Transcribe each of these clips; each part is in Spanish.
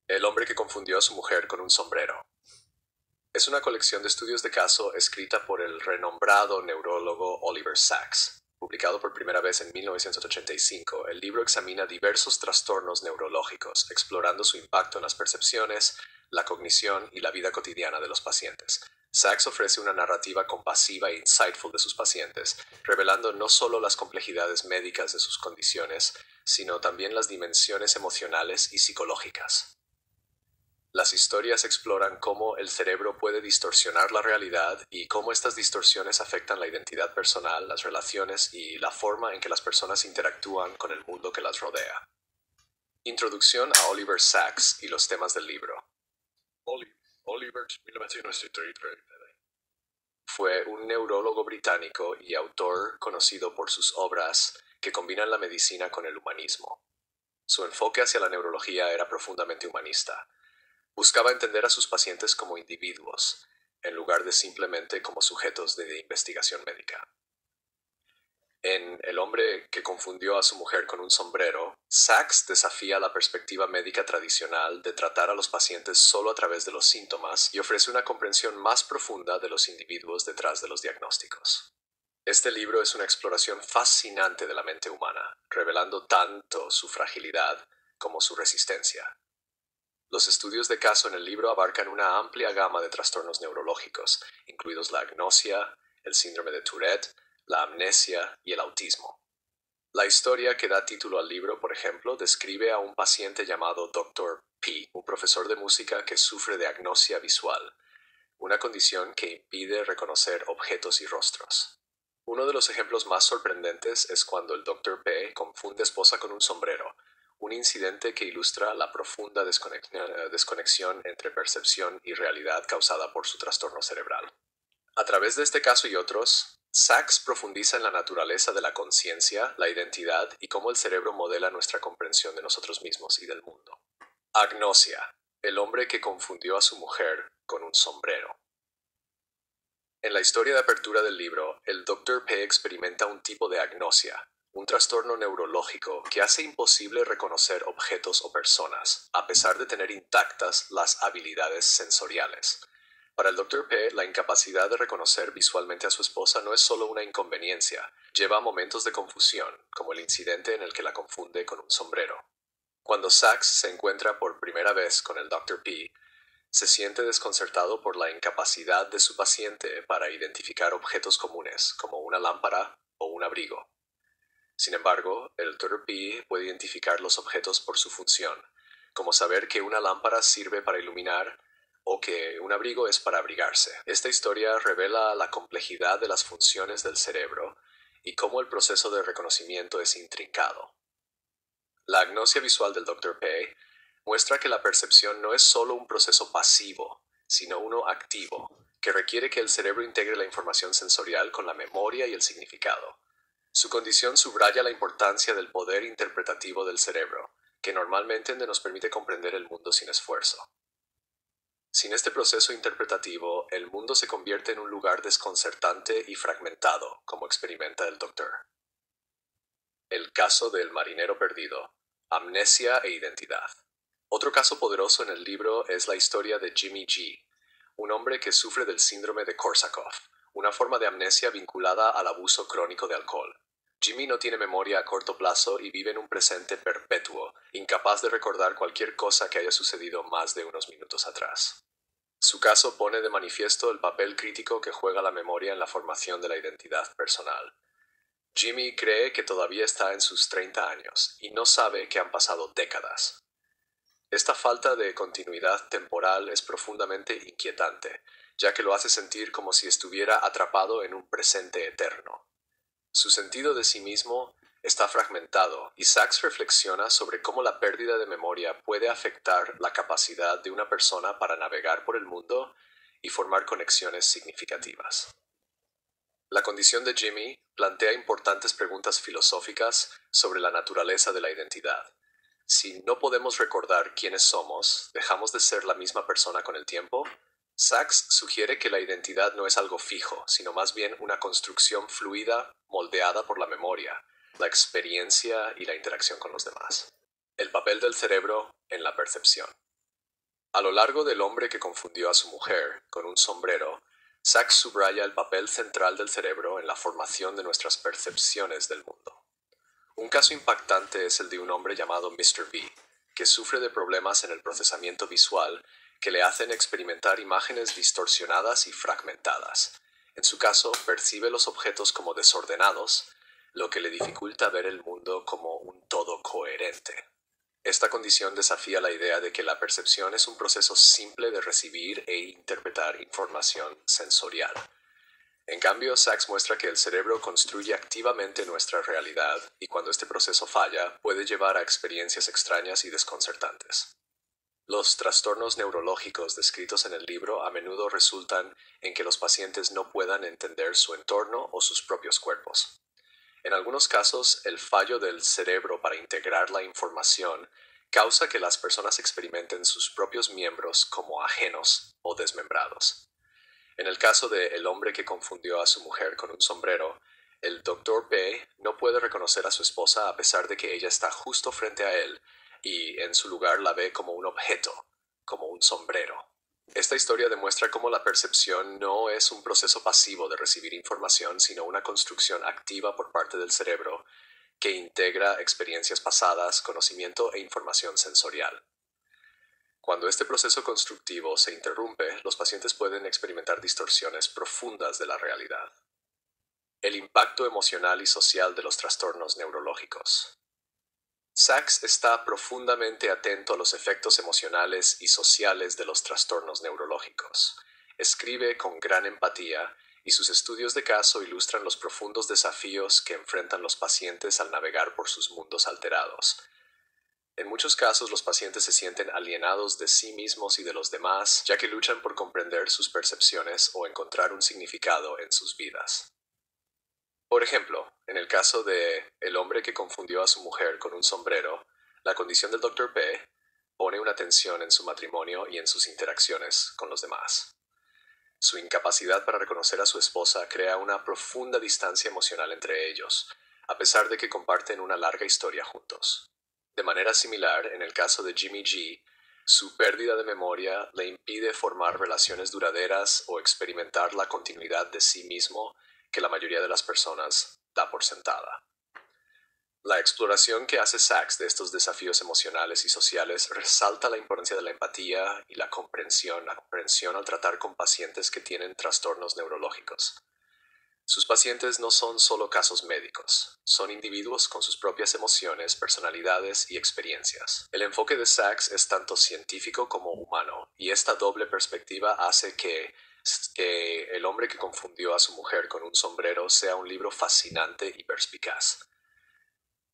El hombre que confundió a su mujer con un sombrero. Es una colección de estudios de caso escrita por el renombrado neurólogo Oliver Sacks. Publicado por primera vez en 1985, el libro examina diversos trastornos neurológicos, explorando su impacto en las percepciones, la cognición y la vida cotidiana de los pacientes. Sacks ofrece una narrativa compasiva e insightful de sus pacientes, revelando no solo las complejidades médicas de sus condiciones, sino también las dimensiones emocionales y psicológicas. Las historias exploran cómo el cerebro puede distorsionar la realidad y cómo estas distorsiones afectan la identidad personal, las relaciones y la forma en que las personas interactúan con el mundo que las rodea. Introducción a Oliver Sacks y los temas del libro. Oliver 1933 fue un neurólogo británico y autor conocido por sus obras que combinan la medicina con el humanismo. Su enfoque hacia la neurología era profundamente humanista. Buscaba entender a sus pacientes como individuos, en lugar de simplemente como sujetos de investigación médica. En El hombre que confundió a su mujer con un sombrero, Sacks desafía la perspectiva médica tradicional de tratar a los pacientes solo a través de los síntomas y ofrece una comprensión más profunda de los individuos detrás de los diagnósticos. Este libro es una exploración fascinante de la mente humana, revelando tanto su fragilidad como su resistencia. Los estudios de caso en el libro abarcan una amplia gama de trastornos neurológicos, incluidos la agnosia, el síndrome de Tourette, la amnesia y el autismo. La historia que da título al libro, por ejemplo, describe a un paciente llamado Dr. P, un profesor de música que sufre de agnosia visual, una condición que impide reconocer objetos y rostros. Uno de los ejemplos más sorprendentes es cuando el Dr. P confunde esposa con un sombrero, un incidente que ilustra la profunda desconexión entre percepción y realidad causada por su trastorno cerebral. A través de este caso y otros, Sacks profundiza en la naturaleza de la conciencia, la identidad y cómo el cerebro modela nuestra comprensión de nosotros mismos y del mundo. Agnosia, el hombre que confundió a su mujer con un sombrero. En la historia de apertura del libro, el Dr. P experimenta un tipo de agnosia, un trastorno neurológico que hace imposible reconocer objetos o personas, a pesar de tener intactas las habilidades sensoriales. Para el Dr. P, la incapacidad de reconocer visualmente a su esposa no es solo una inconveniencia, lleva a momentos de confusión, como el incidente en el que la confunde con un sombrero. Cuando Sacks se encuentra por primera vez con el Dr. P, se siente desconcertado por la incapacidad de su paciente para identificar objetos comunes, como una lámpara o un abrigo. Sin embargo, el Dr. P puede identificar los objetos por su función, como saber que una lámpara sirve para iluminar o que un abrigo es para abrigarse. Esta historia revela la complejidad de las funciones del cerebro y cómo el proceso de reconocimiento es intrincado. La agnosia visual del Dr. P muestra que la percepción no es solo un proceso pasivo, sino uno activo, que requiere que el cerebro integre la información sensorial con la memoria y el significado. Su condición subraya la importancia del poder interpretativo del cerebro, que normalmente nos permite comprender el mundo sin esfuerzo. Sin este proceso interpretativo, el mundo se convierte en un lugar desconcertante y fragmentado, como experimenta el doctor. El caso del marinero perdido, amnesia e identidad. Otro caso poderoso en el libro es la historia de Jimmy G, un hombre que sufre del síndrome de Korsakoff, una forma de amnesia vinculada al abuso crónico de alcohol. Jimmy no tiene memoria a corto plazo y vive en un presente perpetuo, incapaz de recordar cualquier cosa que haya sucedido más de unos minutos atrás. Su caso pone de manifiesto el papel crítico que juega la memoria en la formación de la identidad personal. Jimmy cree que todavía está en sus 30 años y no sabe que han pasado décadas. Esta falta de continuidad temporal es profundamente inquietante, ya que lo hace sentir como si estuviera atrapado en un presente eterno. Su sentido de sí mismo está fragmentado y Sacks reflexiona sobre cómo la pérdida de memoria puede afectar la capacidad de una persona para navegar por el mundo y formar conexiones significativas. La condición de Jimmy plantea importantes preguntas filosóficas sobre la naturaleza de la identidad. Si no podemos recordar quiénes somos, ¿dejamos de ser la misma persona con el tiempo? Sacks sugiere que la identidad no es algo fijo, sino más bien una construcción fluida, moldeada por la memoria, la experiencia y la interacción con los demás. El papel del cerebro en la percepción. A lo largo del hombre que confundió a su mujer con un sombrero, Sachs subraya el papel central del cerebro en la formación de nuestras percepciones del mundo. Un caso impactante es el de un hombre llamado Mr. B, que sufre de problemas en el procesamiento visual que le hacen experimentar imágenes distorsionadas y fragmentadas. En su caso, percibe los objetos como desordenados, lo que le dificulta ver el mundo como un todo coherente. Esta condición desafía la idea de que la percepción es un proceso simple de recibir e interpretar información sensorial. En cambio, Sachs muestra que el cerebro construye activamente nuestra realidad y cuando este proceso falla, puede llevar a experiencias extrañas y desconcertantes. Los trastornos neurológicos descritos en el libro a menudo resultan en que los pacientes no puedan entender su entorno o sus propios cuerpos. En algunos casos, el fallo del cerebro para integrar la información causa que las personas experimenten sus propios miembros como ajenos o desmembrados. En el caso de El hombre que confundió a su mujer con un sombrero, el Dr. B no puede reconocer a su esposa a pesar de que ella está justo frente a él y en su lugar la ve como un objeto, como un sombrero. Esta historia demuestra cómo la percepción no es un proceso pasivo de recibir información, sino una construcción activa por parte del cerebro que integra experiencias pasadas, conocimiento e información sensorial. Cuando este proceso constructivo se interrumpe, los pacientes pueden experimentar distorsiones profundas de la realidad. El impacto emocional y social de los trastornos neurológicos. Sachs está profundamente atento a los efectos emocionales y sociales de los trastornos neurológicos. Escribe con gran empatía y sus estudios de caso ilustran los profundos desafíos que enfrentan los pacientes al navegar por sus mundos alterados. En muchos casos los pacientes se sienten alienados de sí mismos y de los demás, ya que luchan por comprender sus percepciones o encontrar un significado en sus vidas. Por ejemplo, en el caso de El hombre que confundió a su mujer con un sombrero, la condición del Dr. P pone una tensión en su matrimonio y en sus interacciones con los demás. Su incapacidad para reconocer a su esposa crea una profunda distancia emocional entre ellos, a pesar de que comparten una larga historia juntos. De manera similar, en el caso de Jimmy G, su pérdida de memoria le impide formar relaciones duraderas o experimentar la continuidad de sí mismo que la mayoría de las personas da por sentada. La exploración que hace Sachs de estos desafíos emocionales y sociales resalta la importancia de la empatía y la comprensión al tratar con pacientes que tienen trastornos neurológicos. Sus pacientes no son solo casos médicos, son individuos con sus propias emociones, personalidades y experiencias. El enfoque de Sachs es tanto científico como humano, y esta doble perspectiva hace que El hombre que confundió a su mujer con un sombrero sea un libro fascinante y perspicaz.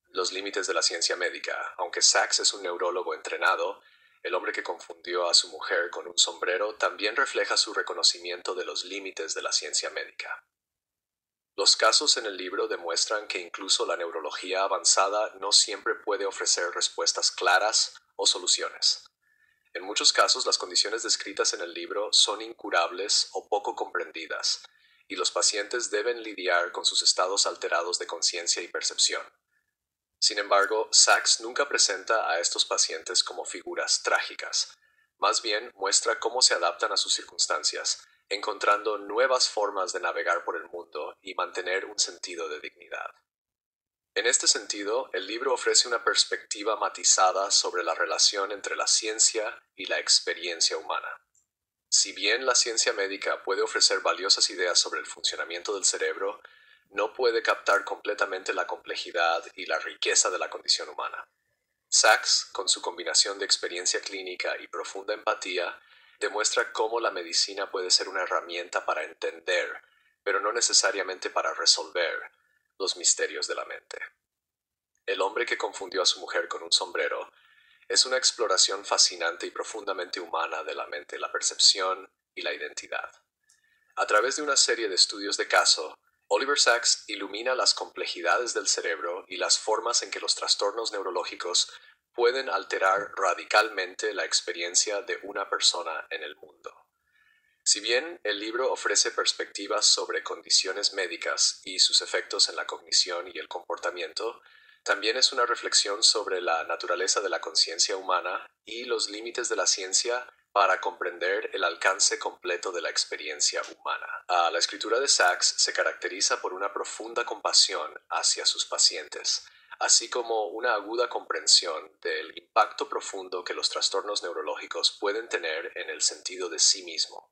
Los límites de la ciencia médica. Aunque Sachs es un neurólogo entrenado, El hombre que confundió a su mujer con un sombrero también refleja su reconocimiento de los límites de la ciencia médica. Los casos en el libro demuestran que incluso la neurología avanzada no siempre puede ofrecer respuestas claras o soluciones. En muchos casos, las condiciones descritas en el libro son incurables o poco comprendidas, y los pacientes deben lidiar con sus estados alterados de conciencia y percepción. Sin embargo, Sachs nunca presenta a estos pacientes como figuras trágicas, más bien muestra cómo se adaptan a sus circunstancias, encontrando nuevas formas de navegar por el mundo y mantener un sentido de dignidad. En este sentido, el libro ofrece una perspectiva matizada sobre la relación entre la ciencia y la experiencia humana. Si bien la ciencia médica puede ofrecer valiosas ideas sobre el funcionamiento del cerebro, no puede captar completamente la complejidad y la riqueza de la condición humana. Sachs, con su combinación de experiencia clínica y profunda empatía, demuestra cómo la medicina puede ser una herramienta para entender, pero no necesariamente para resolver, los misterios de la mente. El hombre que confundió a su mujer con un sombrero es una exploración fascinante y profundamente humana de la mente, la percepción y la identidad. A través de una serie de estudios de caso, Oliver Sacks ilumina las complejidades del cerebro y las formas en que los trastornos neurológicos pueden alterar radicalmente la experiencia de una persona en el mundo. Si bien el libro ofrece perspectivas sobre condiciones médicas y sus efectos en la cognición y el comportamiento, también es una reflexión sobre la naturaleza de la conciencia humana y los límites de la ciencia para comprender el alcance completo de la experiencia humana. La escritura de Sachs se caracteriza por una profunda compasión hacia sus pacientes, así como una aguda comprensión del impacto profundo que los trastornos neurológicos pueden tener en el sentido de sí mismo.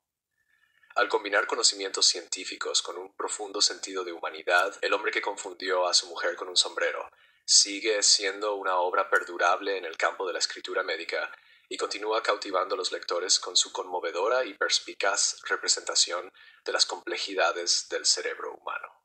Al combinar conocimientos científicos con un profundo sentido de humanidad, El hombre que confundió a su mujer con un sombrero sigue siendo una obra perdurable en el campo de la escritura médica y continúa cautivando a los lectores con su conmovedora y perspicaz representación de las complejidades del cerebro humano.